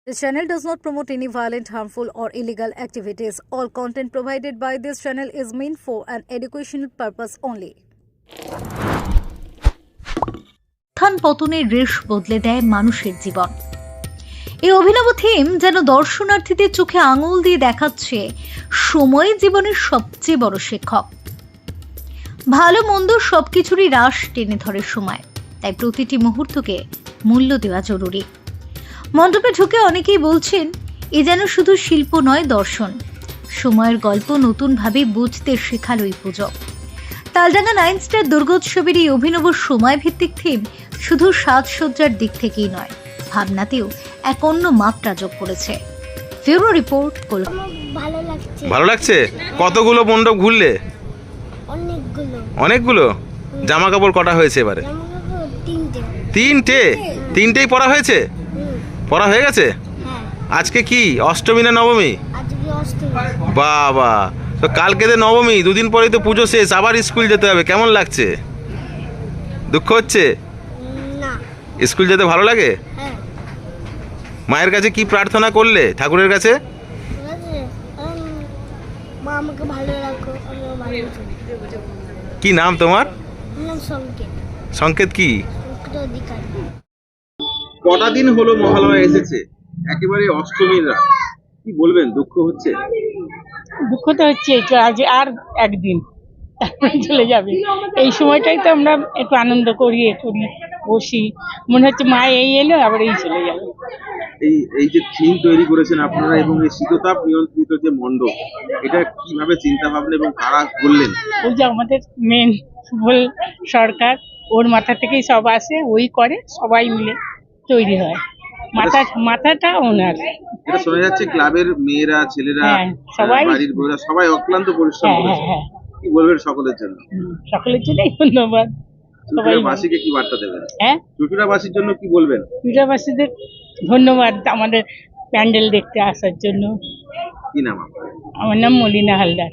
This channel does not promote any violent, harmful, or illegal activities. All content provided by this channel is meant for an educational purpose only. উত্থান পতনের রেশ বদলে দেয় মানুষের জীবন। এই অভিনব থিম যেন দর্শনার্থীদের চোখে আঙুল দিয়ে দেখাচ্ছে সময় জীবনের সবচেয়ে বড় শিক্ষক। ভালো মন্দ সবকিছুরই রাশ টেনে ধরে সময়, তাই প্রতিটি মুহূর্তকে মূল্য দেওয়া জরুরি। মণ্ডপে ঢুকে অনেকেই বলছেন, এ যেন শুধু শিল্প নয়, দর্শন। সময়ের গল্প নতুনভাবে বুঝতে শেখালো এই পুজো। তালডাঙ্গা 9 স্টার দুর্গোৎসবের এই অভিনব সময় ভিত্তিক থিম শুধু সাজসজ্জার দিক থেকেই নয়, ভাবনাতেও এক অন্য মাত্রা যোগ করেছে। Bureau report, Kolkata. ভালো লাগছে। কতগুলো মণ্ডপ ঘুরলে? অনেকগুলো। জামা কাপড় কটা হয়েছে এবারে? তিনটেই পরা হয়েছে? পরা হয়ে গেছে? আজকে কি অষ্টমী না নবমী? বাবা, তো কালকে তো নবমী, দুদিন পরেই তো পুজো শেষ, আবার স্কুল যেতে হবে। কেমন লাগছে? দুঃখ হচ্ছে? স্কুল যেতে ভালো লাগে? মায়ের কাছে কি প্রার্থনা করলে ঠাকুরের কাছে? কি নাম তোমার? সংকেত। কি কটা দিন হলো মহালয়া এসেছে, একেবারে অষ্টমীর রাত, কি বলবেন? দুঃখ হচ্ছে? দুঃখ তো হচ্ছে, আজ আর একদিন তারপরে চলে যাবে। এই সময়টাই তো আমরা একটু আনন্দ করি, বসি, মনে হচ্ছে মা এই এলো, আবার এই চলে যাবে। এই যে থিম তৈরি করেছেন আপনারা এবং এই শীততাপ নিয়ন্ত্রিত যে মণ্ডপ, এটা কিভাবে চিন্তা ভাবনা এবং কারা করলেন? ওই যে আমাদের মেন সুবল সরকার, ওর মাথা থেকেই সব আসে, ওই করে, সবাই মিলে তৈরি হয়। মাথাটা ওনার। এটা শোনা যাচ্ছে ক্লাবের মেয়েরা, ছেলেরা, সবাই, বাড়ির বউরা সবাই অক্লান্ত পরিশ্রম করেছে। কি বলবেন সকলের জন্য? সকলের জন্যই ধন্যবাদ। চুচুড়াবাসীকে কি বার্তা দেবেন? চুচুড়াবাসীর জন্য কি বলবেন? চুচুড়াবাসীদের ধন্যবাদ আমাদের প্যান্ডেল দেখতে আসার জন্য। কি নাম আপনার? আমার নাম মলিনা হালদার।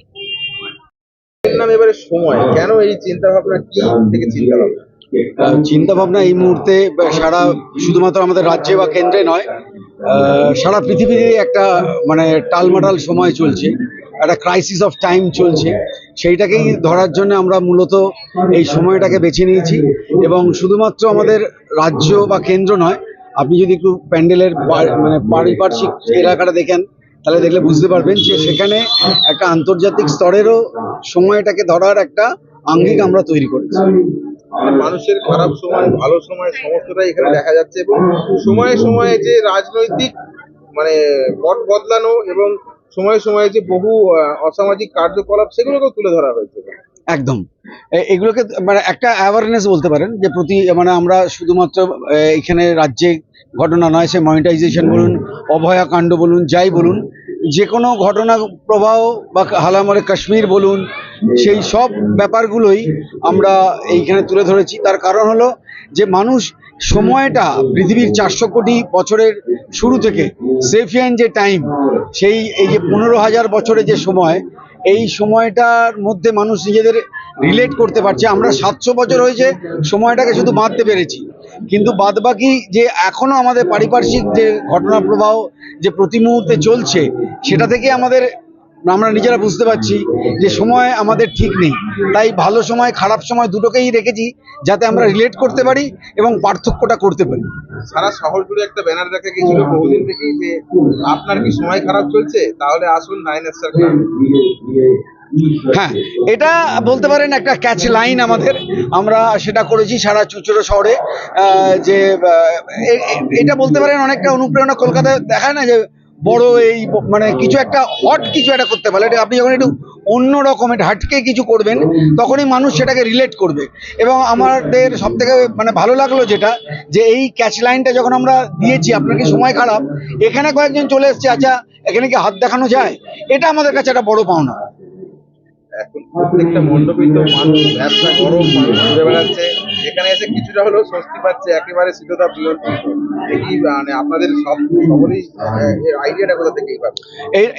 নাম এবারে সময়, কেন এই চিন্তা ভাবনা, কি থেকে চিন্তা ভাবনা? চিন্তা ভাবনা এই মুহূর্তে সারা, শুধুমাত্র আমাদের রাজ্যে বা কেন্দ্রে নয়, সারা পৃথিবীতে একটা টালমাটাল সময় চলছে, একটা ক্রাইসিস অফ টাইম চলছে। সেইটাকেই ধরার জন্য আমরা মূলত এই সময়টাকে বেছে নিয়েছি। এবং শুধুমাত্র আমাদের রাজ্য বা কেন্দ্র নয়, আপনি যদি একটু প্যান্ডেলের পারিপার্শ্বিক এলাকাটা দেখেন, তাহলে দেখলে বুঝতে পারবেন যে সেখানে একটা আন্তর্জাতিক স্তরেরও সময়টাকে ধরার একটা আঙ্গিক আমরা তৈরি করেছি। মানুষের খারাপ সময়, ভালো সময়, সমস্তটাই এখানে দেখা যাচ্ছে। এবং সময়ে সময়ে যে রাজনৈতিক পট বদলানো এবং সময়ে সময়ে যে বহু অসামাজিক কার্যকলাপ, সেগুলোকেও তুলে ধরা হয়েছে। একদম, এগুলোকে একটা অ্যাওয়ারনেস বলতে পারেন, যে প্রতি আমরা শুধুমাত্র এখানে রাজ্যে ঘটনা নয়, সে মনিটাইজেশন বলুন, অভয়া কাণ্ড বলুন, যাই বলুন, যে কোনো ঘটনা প্রবাহ বা হালামরে কাশ্মীর বলুন, সেই সব ব্যাপারগুলোই আমরা এইখানে তুলে ধরেছি। তার কারণ হলো যে মানুষ সময়টা পৃথিবীর 400 কোটি বছরের শুরু থেকে সেফিয়ান যে টাইম, এই যে 15,000 বছরের যে সময়, এই সময়টার মধ্যে মানুষ নিজেদের রিলেট করতে পারছে। আমরা 700 বছর হয়েছে সময়টাকে শুধু বাঁধতে পেরেছি, কিন্তু বাদবাকি যে এখনো আমাদের পারিপার্শ্বিক যে ঘটনা প্রবাহ যে প্রতি মুহূর্তে চলছে, সেটা থেকে আমরা নিজেরা বুঝতে পারছি যে সময় আমাদের ঠিক নেই। তাই ভালো সময়, খারাপ সময় দুটোকেই রেখেছি, যাতে আমরা রিলেট করতে পারি এবং পার্থক্যটা করতে পারি। সারা শহর জুড়ে একটা ব্যানার দেখা গিয়েছিল বহুদিন থেকে, যে আপনার কি সময় খারাপ চলছে, তাহলে আসুন 9 স্টার ক্লাব। হ্যাঁ, এটা বলতে পারেন একটা ক্যাচ লাইন আমাদের, আমরা সেটা করেছি সারা চুচুড়া শহরে। যে এটা বলতে পারেন অনেকটা অনুপ্রেরণা। কলকাতায় দেখায় না যে বড় এই কিছু একটা হট কিছু একটা করতে পারে, এটা আপনি যখন একটু অন্য রকম হাটকে কিছু করবেন, তখনই মানুষ সেটাকে রিলেট করবে। এবং আমাদের সব থেকে ভালো লাগলো যেটা, যে এই ক্যাচ লাইনটা যখন আমরা দিয়েছি, আপনার কি সময় খারাপ, এখানে কয়েকজন চলে এসছে, আচ্ছা এখানে কি হাত দেখানো যায়, এটা আমাদের কাছে একটা বড় পাওনা। এখন প্রত্যেকটা মণ্ডপেই তো মানুষ, ব্যবসা গরম, মানুষ ঘুরে বেড়াচ্ছে, এখানে এসে কিছুটা হলেও স্বস্তি পাচ্ছে, একেবারে শীততাপ জীবন। এই মানে আপনাদের সকলেই আইডিয়াটা কোথা থেকেই পাবে?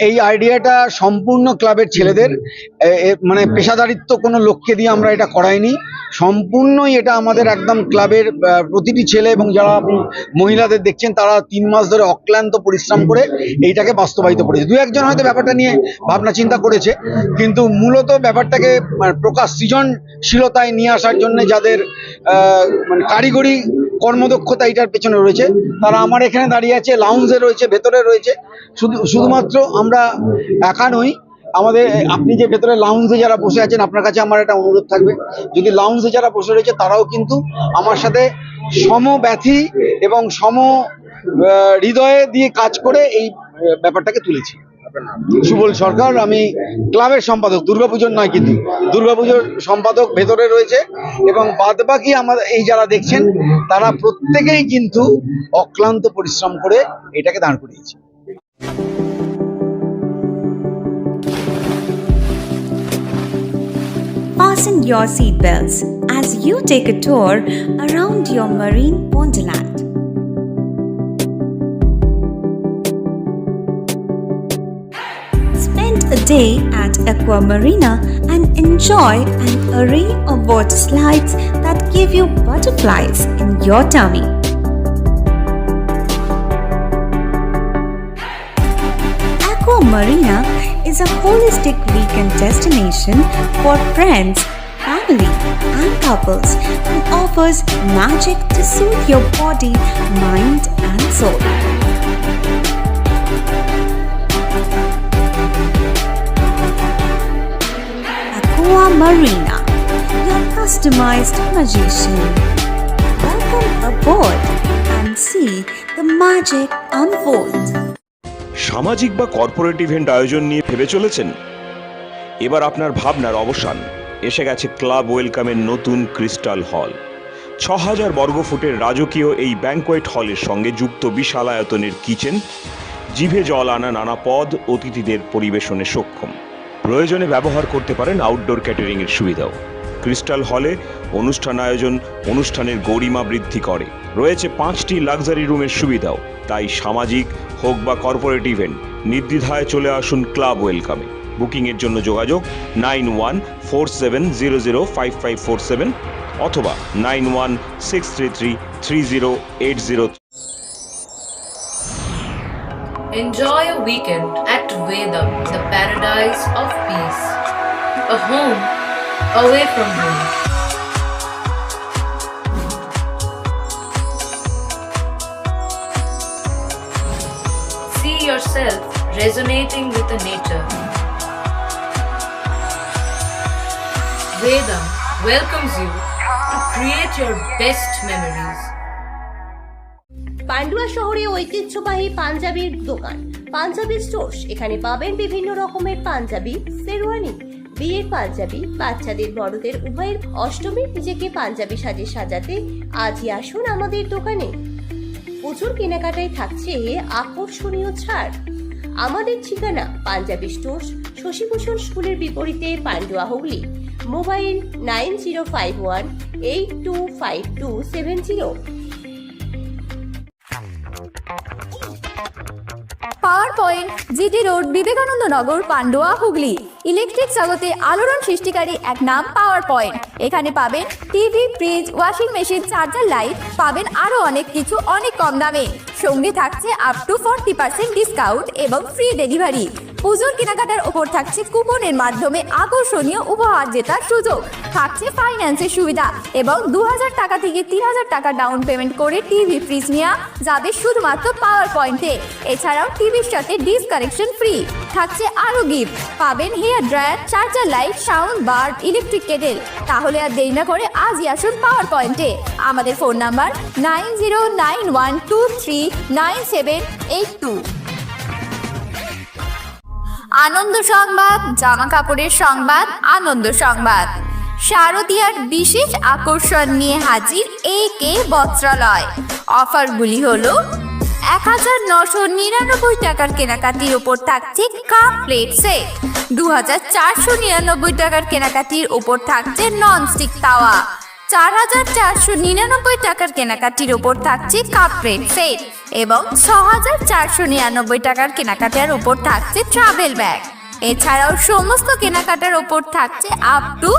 এই আইডিয়াটা সম্পূর্ণ ক্লাবের ছেলেদের, মানে পেশাদারিত্ব কোনো লোককে দিয়ে আমরা এটা করাইনি, সম্পূর্ণই এটা আমাদের একদম ক্লাবের প্রতিটি ছেলে, এবং যারা আপনি মহিলাদের দেখছেন তারা 3 মাস ধরে অক্লান্ত পরিশ্রম করে এইটাকে বাস্তবায়িত করেছে। 2-1 জন হয়তো ব্যাপারটা নিয়ে ভাবনা চিন্তা করেছে, কিন্তু মূলত ব্যাপারটাকে প্রকাশ সৃজনশীলতায় নিয়ে আসার জন্য যাদের মানে কারিগরি কর্মদক্ষতা এটার পেছনে রয়েছে, তারা আমার এখানে দাঁড়িয়ে আছে, লাউঞ্জে রয়েছে, ভেতরে রয়েছে। শুধুমাত্র আমরা একা নই, আমাদের আপনি যে ভেতরে লাউঞ্জে যারা বসে আছেন, আপনার কাছে আমার একটা অনুরোধ থাকবে, যদি লাউঞ্জে যারা বসে রয়েছে তারাও কিন্তু আমার সাথে সমব্যথী এবং হৃদয়ে দিয়ে কাজ করে এই ব্যাপারটাকে তুলেছি। সুবল সরকার, আমি ক্লাবের সম্পাদক, দুর্গাপুজোর নয় কিন্তু দুর্গাপুজোর সম্পাদক ভেতরে রয়েছে, এবং বাদবাকি আমাদের এই যারা দেখছেন তারা প্রত্যেকেই কিন্তু অক্লান্ত পরিশ্রম করে এটাকে দাঁড় করিয়েছে। Fasten your seatbelts as you take a tour around your marine wonderland. Spend a day at Aqua Marina and enjoy an array of water slides that give you butterflies in your tummy. Aqua Marina is a holistic weekend destination for friends, family, and couples and offers magic to soothe your body, mind, and soul. Aqua Marina, your customized magician. Welcome aboard and see the magic unfold. সামাজিক বা corporate event আয়োজন নিয়ে ভেবে চলেছেন? এবার আপনার ভাবনার অবসান। এসে গেছে ক্লাব ওয়েলকামের নতুন ক্রিস্টাল হল। 6000 বর্গফুটের রাজকীয় এই ব্যাংকোয়েট হলের সঙ্গে যুক্ত বিশাল আয়তনের কিচেন, জিভে জল আনা নানা পদ অতিথিদের পরিবেশনে সক্ষম। প্রয়োজনে ব্যবহার করতে পারেন আউটডোর ক্যাটারিংয়ের সুবিধাও। ক্রিস্টাল হলে অনুষ্ঠান আয়োজন অনুষ্ঠানের গরিমা বৃদ্ধি করে। রয়েছে 5টি লাক্সারি রুমের সুবিধাও। তাই সামাজিক হোক বা কর্পোরেট ইভেন্ট, নির্দ্বিধায় চলে আসুন ক্লাব ওয়েলকামে। বুকিংয়ের জন্য যোগাযোগ 9147005547 অথবা 9163333080। Enjoy a weekend at Vedam, the paradise of peace. A home away from home. See yourself resonating with the nature. Vedam welcomes you to create your best memories. Pandua শহরে ঐতিহ্যবাহী পাঞ্জাবির দোকান পাঞ্জাবি স্টোর্স। এখানে পাবেন বিভিন্ন রকমের পাঞ্জাবি, শেরওয়ানি, বিয়ের পাঞ্জাবি, বাচ্চাদের বড়দের উভয়ের। অষ্টমী নিজেকে পাঞ্জাবি সাজে সাজাতে আজই আসুন আমাদের দোকানে। প্রচুর কেনাকাটায় থাকছে আকর্ষণীয় ছাড়। আমাদের ঠিকানা পাঞ্জাবি স্টোর্স, শশীভূষণ স্কুলের বিপরীতে, Pandua, Hooghly. Mobile 9051825270। Power point, GT road, Vivekananda Nagar, Pandua, Hooghly. Electric জগতে আলোড়ন সৃষ্টিকারী এক নাম পাওয়ার পয়েন্ট। এখানে পাবেন TV, fridge, washing machine, charger light, পাবেন আরো অনেক কিছু অনেক কম দামে। সঙ্গে থাকছে আপ টু 40% ডিসকাউন্ট এবং ফ্রি ডেলিভারি। পুজোর কেনাকাটার ওপর থাকছে কুপনের মাধ্যমে আকর্ষণীয় উপহার জেতার সুযোগ। থাকছে ফাইন্যান্সের সুবিধা এবং 2000 টাকা থেকে 3000 টাকা ডাউন পেমেন্ট করে টিভি, ফ্রিজ নেওয়া যাবে শুধুমাত্র পাওয়ার পয়েন্টে। এছাড়াও টিভির সাথে ডিস কানেকশন ফ্রি। থাকছে আরও গিফট, পাবেন hair dryer, charger light, sound bar, electric kettle. তাহলে আর দেরি না করে আজই আসুন পাওয়ার পয়েন্টে। আমাদের ফোন নাম্বার 9091239782। আনন্দ সংবাদ, জামা কাপড়ের সংবাদ, আনন্দ সংবাদ। শারদীয়ার বিশেষ আকর্ষণ নিয়ে হাজির AK বস্ত্রালয়। অফারগুলি হলো 1999 টাকার কেনাকাটির ওপর থাকছে কাপ প্লেট সেট, 2499 টাকার কেনাকাটির ওপর থাকছে ননস্টিক তাওয়া, 4,499 টাকার কেনাকাটির উপর থাকছে কাপ প্লেট সেট এবং 6,499 টাকার কেনাকাটার উপর থাকছে ট্রাভেল ব্যাগ। এছাড়াও সমস্ত কেনাকাটার উপর থাকছে আপ টু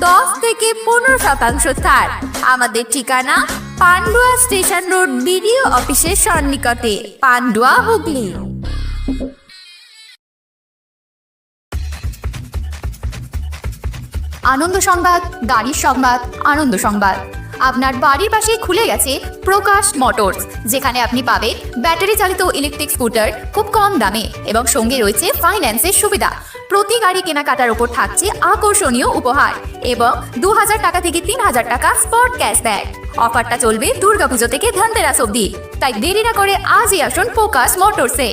10 থেকে 15% ছাড়। আমাদের ঠিকানা পান্ডুয়া স্টেশন রোড, বিডিও অফিসের সন্নিকটে, পান্ডুয়া, হুগলি। আনন্দ সংবাদ, গাড়ির সংবাদ, আনন্দ সংবাদ। আপনার বাড়ির পাশে খুলে গেছে প্রকাশ মোটরস, যেখানে আপনি পাবেন ব্যাটারি চালিত ইলেকট্রিক স্কুটার খুব কম দামে এবং সঙ্গে রয়েছে ফাইন্যান্সের সুবিধা। প্রতি গাড়ি কেনাকাটার উপর থাকছে আকর্ষণীয় উপহার এবং 2,000 টাকা থেকে 3,000 টাকা স্পট ক্যাশব্যাক। অফারটা চলবে দুর্গাপুজো থেকে ধনতেরাস অবধি, তাই দেরি না করে আজই আসুন প্রকাশ মোটরসে।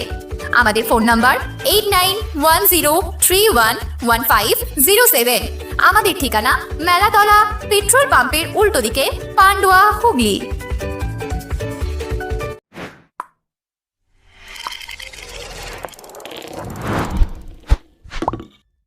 আমাদের ফোন নাম্বার 8910311507। আমাদের ঠিকানা মেলাতলা পেট্রোল পাম্পের উল্টো দিকে, পান্ডুয়া, হুগলি।